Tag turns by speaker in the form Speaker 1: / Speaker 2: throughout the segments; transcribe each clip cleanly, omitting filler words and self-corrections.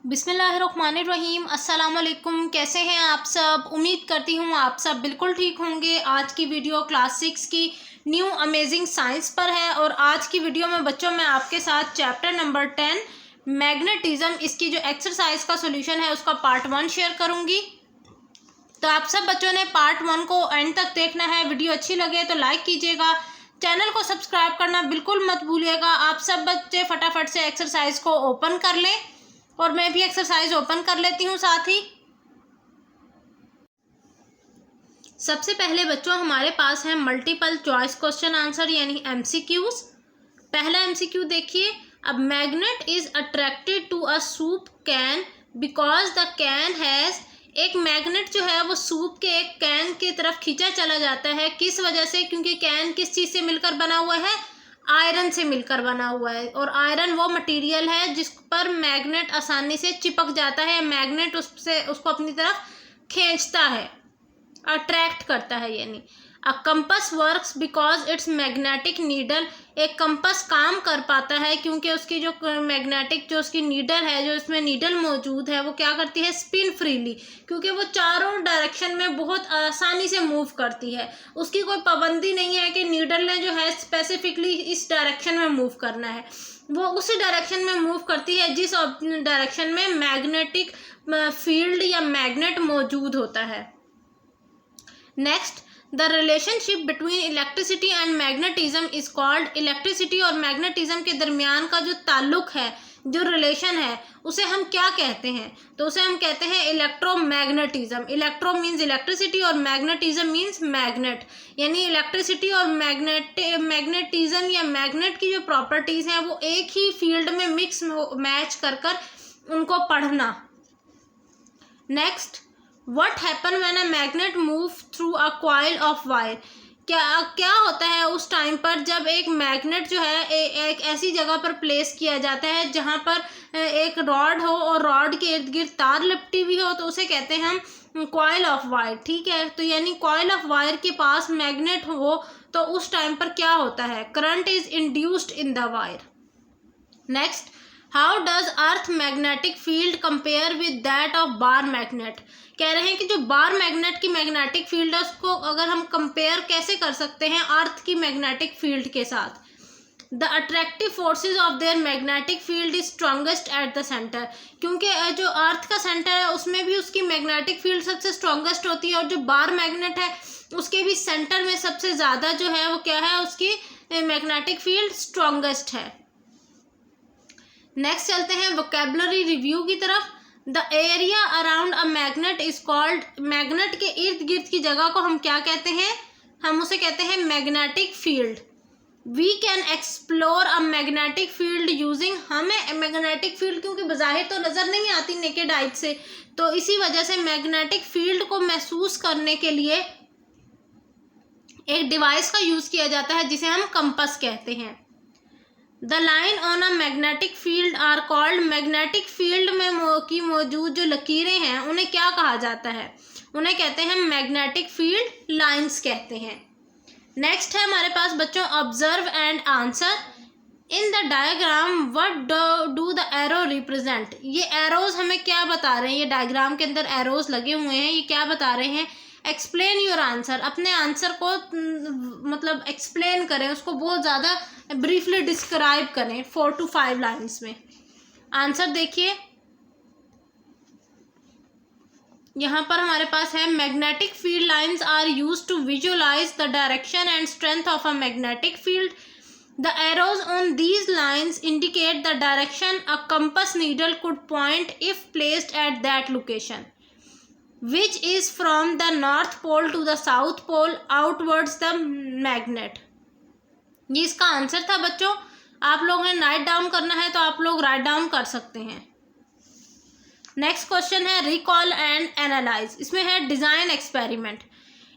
Speaker 1: बिस्मिल्लाहिर्रहमानिर्रहीम। अस्सलाम वालेकुम। कैसे हैं आप सब? उम्मीद करती हूँ आप सब बिल्कुल ठीक होंगे। आज की वीडियो क्लास 6 की न्यू अमेजिंग साइंस पर है और आज की वीडियो में बच्चों मैं आपके साथ चैप्टर नंबर 10 मैग्नेटिज्म, इसकी जो एक्सरसाइज का सोल्यूशन है उसका पार्ट 1 शेयर करूँगी। तो आप सब बच्चों ने पार्ट 1 को एंड तक देखना है। वीडियो अच्छी लगे तो लाइक कीजिएगा, चैनल को सब्सक्राइब करना बिल्कुल मत भूलिएगा। आप सब बच्चे फटाफट से एक्सरसाइज को ओपन कर लें और मैं भी एक्सरसाइज ओपन कर लेती हूँ साथ ही। सबसे पहले बच्चों हमारे पास है मल्टीपल चॉइस क्वेश्चन आंसर यानी एमसीक्यूज। पहला एमसीक्यू देखिए, a magnet is attracted to a soup can because the can has. एक मैग्नेट जो है वो सूप के एक कैन की तरफ खींचा चला जाता है, किस वजह से? क्योंकि कैन किस चीज़ से मिलकर बना हुआ है? आयरन से मिलकर बना हुआ है, और आयरन वो मटेरियल है जिस पर मैग्नेट आसानी से चिपक जाता है। मैग्नेट उसको अपनी तरफ खींचता है, अट्रैक्ट करता है। यानी अ compass works because it's magnetic needle. एक कंपस काम कर पाता है क्योंकि उसकी जो मैग्नेटिक जो उसकी नीडल है, जो इसमें नीडल मौजूद है, वो क्या करती है? स्पिन फ्रीली, क्योंकि वो चारों डायरेक्शन में बहुत आसानी से मूव करती है। उसकी कोई पाबंदी नहीं है कि नीडल ने जो है स्पेसिफिकली इस डायरेक्शन में मूव करना है। वो उसी डायरेक्शन में मूव करती है जिस डायरेक्शन में मैग्नेटिक फील्ड या मैग्नेट मौजूद होता है। Next, the relationship between electricity and magnetism is called. Electricity और मैग्नेटिज्म के दरमियान का जो ताल्लुक है, जो रिलेशन है, उसे हम क्या कहते हैं? तो उसे हम कहते हैं इलेक्ट्रोमैग्नेटिज्म। इलेक्ट्रो मीन्स इलेक्ट्रिसिटी और मैग्नेटिज्म मीन्स मैग्नेट। यानी इलेक्ट्रिसिटी और मैग्नेटिज्म या मैग्नेट की जो प्रॉपर्टीज़ हैं वो एक ही फील्ड में मिक्स मैच कर उनको पढ़ना। Next, What happen when a magnet move through a coil of wire? क्या होता है उस टाइम पर जब एक मैग्नेट जो है एक ऐसी जगह पर प्लेस किया जाता है जहाँ पर एक रॉड हो और रॉड के इर्द गिर्द तार लिपटी हुई हो, तो उसे कहते हैं हम कॉइल ऑफ वायर। ठीक है, तो यानी कॉइल ऑफ वायर के पास मैग्नेट हो तो उस टाइम पर क्या होता है? Current is induced in the wire. Next, how does earth magnetic field compare with that of bar magnet? कह रहे हैं कि जो बार मैग्नेट की मैग्नेटिक फील्ड है उसको अगर हम कंपेयर कैसे कर सकते हैं अर्थ की मैग्नेटिक फील्ड के साथ? The attractive forces of their magnetic field is strongest at the centre. क्योंकि जो अर्थ का सेंटर है उसमें भी उसकी मैग्नेटिक फील्ड सबसे स्ट्रॉन्गेस्ट होती है, और जो बार मैग्नेट है उसके भी सेंटर में सबसे ज़्यादा जो है वो क्या है? उसकी मैग्नेटिक फील्ड स्ट्रॉन्गेस्ट है। नेक्स्ट चलते हैं वोकैबुलरी रिव्यू की तरफ। The area around a magnet is called. Magnet के इर्द गिर्द की जगह को हम क्या कहते हैं? हम उसे कहते हैं magnetic field. We can explore a magnetic field using. हमें मैग्नेटिक फील्ड क्योंकि बज़ाहिर तो नज़र नहीं आती नेकेड आई से, तो इसी वजह से मैग्नेटिक फील्ड को महसूस करने के लिए एक डिवाइस का यूज़ किया जाता है जिसे हम कंपस कहते हैं। The line on a magnetic field are called. Magnetic field में की मौजूद जो लकीरें हैं उन्हें क्या कहा जाता है? उन्हें कहते हैं मैग्नेटिक फील्ड लाइंस कहते हैं। नेक्स्ट है हमारे पास बच्चों observe and answer. In the diagram what do the arrow represent? ये एरोज हमें क्या बता रहे हैं? ये डायग्राम के अंदर एरोज लगे हुए हैं, ये क्या बता रहे हैं? Explain your answer. अपने आंसर को मतलब एक्सप्लेन करें, उसको बहुत ज़्यादा ब्रीफली डिस्क्राइब करें 4 to 5 लाइन्स में। आंसर देखिए, यहाँ पर हमारे पास है magnetic field lines are used to visualise the direction and strength of a magnetic field. The arrows on these lines indicate the direction a compass needle could point if placed at that location, which is from the north pole to the south pole outwards the magnet। ये इसका answer था बच्चों। आप लोगों ने write down करना है तो आप लोग राइट डाउन कर सकते हैं। नेक्स्ट क्वेश्चन है रिकॉल एंड एनालाइज। इसमें है design experiment.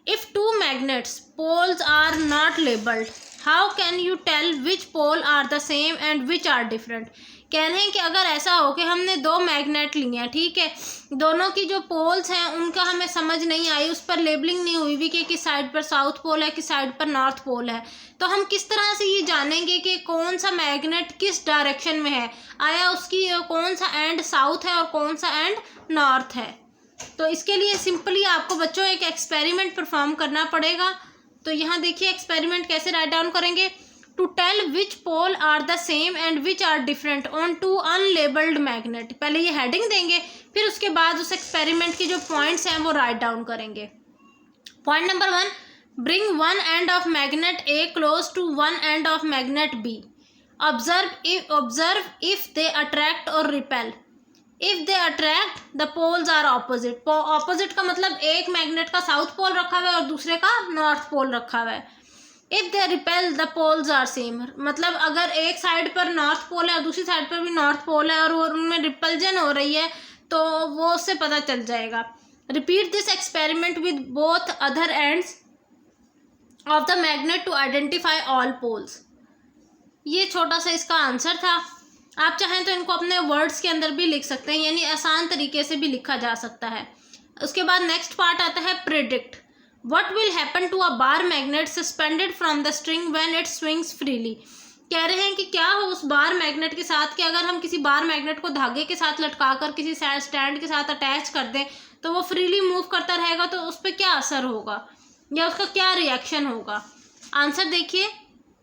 Speaker 1: If two magnets poles are not labelled, how can you tell which pole are the same and which are different? कह रहे हैं कि अगर ऐसा हो कि हमने दो मैग्नेट लिए हैं, ठीक है, दोनों की जो पोल्स हैं उनका हमें समझ नहीं आई, उस पर लेबलिंग नहीं हुई भी कि किस साइड पर साउथ पोल है, किस साइड पर नॉर्थ पोल है, तो हम किस तरह से ये जानेंगे कि कौन सा मैग्नेट किस डायरेक्शन में है, आया उसकी कौन सा एंड साउथ है और कौन सा एंड नॉर्थ है। तो इसके लिए सिंपली आपको बच्चों एक एक्सपेरिमेंट परफॉर्म करना पड़ेगा। तो यहाँ देखिए एक्सपेरिमेंट कैसे राइट डाउन करेंगे। To tell which pole are the same and which are different on two unlabelled magnet. पहले ये हेडिंग देंगे, फिर उसके बाद उस एक्सपेरिमेंट के जो पॉइंट्स हैं वो राइट डाउन करेंगे। Point number 1, bring one end of magnet a close to one end of magnet B. Observe if they attract और repel. If they attract the poles are opposite. Opposite का मतलब एक magnet का south pole रखा हुआ है और दूसरे का नॉर्थ पोल रखा हुआ है। If they repel the poles are same, मतलब अगर एक साइड पर नॉर्थ पोल है और दूसरी साइड पर भी नॉर्थ पोल है और वो उनमें रिपल्जन हो रही है तो वो उससे पता चल जाएगा। Repeat this experiment with both other ends of the magnet to identify all poles. ये छोटा सा इसका आंसर था। आप चाहें तो इनको अपने वर्ड्स के अंदर भी लिख सकते हैं, यानी आसान तरीके से भी लिखा जा सकता है। उसके बाद नेक्स्ट पार्ट आता है predict. What will happen to a bar magnet suspended from the string when it swings freely. कह रहे हैं कि क्या हो उस बार मैग्नेट के साथ कि अगर हम किसी बार मैग्नेट को धागे के साथ लटकाकर किसी स्टैंड के साथ अटैच कर दें तो वो फ्रीली मूव करता रहेगा, तो उस पर क्या असर होगा या उसका क्या रिएक्शन होगा। आंसर देखिए,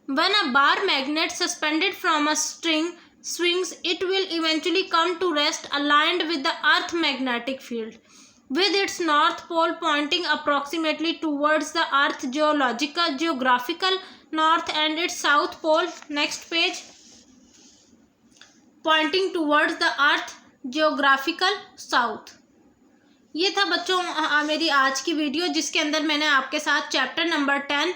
Speaker 1: when a bar magnet suspended from a string swings, it will eventually come to rest aligned with the earth magnetic field, with its north pole pointing approximately towards the earth geographical north and its south pole, next page, pointing towards the earth geographical south। ये था बच्चों मेरी आज की video, जिसके अंदर मैंने आपके साथ चैप्टर नंबर 10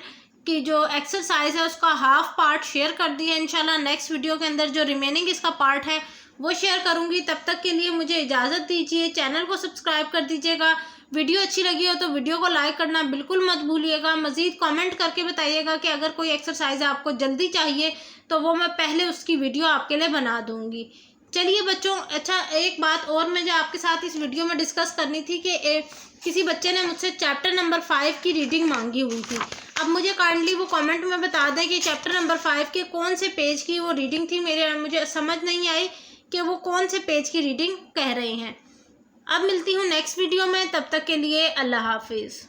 Speaker 1: की जो एक्सरसाइज है उसका हाफ पार्ट शेयर कर दी है। इंशाल्लाह नेक्स्ट वीडियो के अंदर जो रिमेनिंग इसका पार्ट है वो शेयर करूंगी। तब तक के लिए मुझे इजाज़त दीजिए। चैनल को सब्सक्राइब कर दीजिएगा। वीडियो अच्छी लगी हो तो वीडियो को लाइक करना बिल्कुल मत भूलिएगा। मज़ीद कमेंट करके बताइएगा कि अगर कोई एक्सरसाइज आपको जल्दी चाहिए तो वो मैं पहले उसकी वीडियो आपके लिए बना दूँगी। चलिए बच्चों, अच्छा एक बात और मुझे आपके साथ इस वीडियो में डिस्कस करनी थी कि किसी बच्चे ने मुझसे चैप्टर नंबर 5 की रीडिंग मांगी हुई थी। अब मुझे काइंडली वो कमेंट में बता दें कि चैप्टर नंबर 5 के कौन से पेज की वो रीडिंग थी। मुझे समझ नहीं आई कि वो कौन से पेज की रीडिंग कह रहे हैं। अब मिलती हूँ नेक्स्ट वीडियो में, तब तक के लिए अल्लाह हाफिज़।